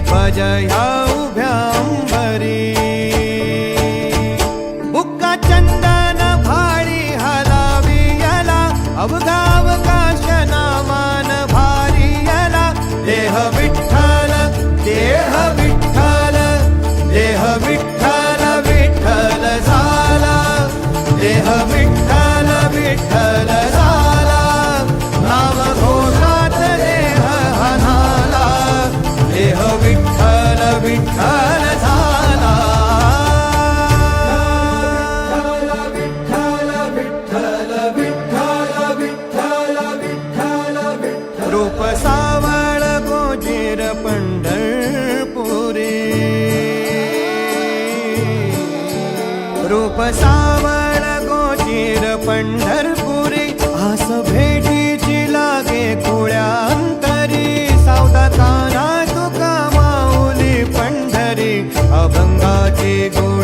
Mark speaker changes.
Speaker 1: ध्वज ह्या उभ्या अंबरी बुक्का चंदन भाळी हलावी याला अवघावकाश नामान भारी याला देह विठ्ठल देह विठ्ठल देह विठ्ठल विठ्ठल झाला देह विठ्ठल विठ्ठल झाला नाम घोषात देह हनाला देह विठ्ठल विठ्ठल झाला विठ्ठल विठ्ठल विठ्ठल विठ्ठल विठ्ठल विठ्ठल रूप सावळ गोजीर पंढरपुरी रूप सावळ गोजीर पंढरपुरी आस भेटीची लागे खुळ्या अंतरी सावधा काना तुका माऊली पंढरी अभंगाची गो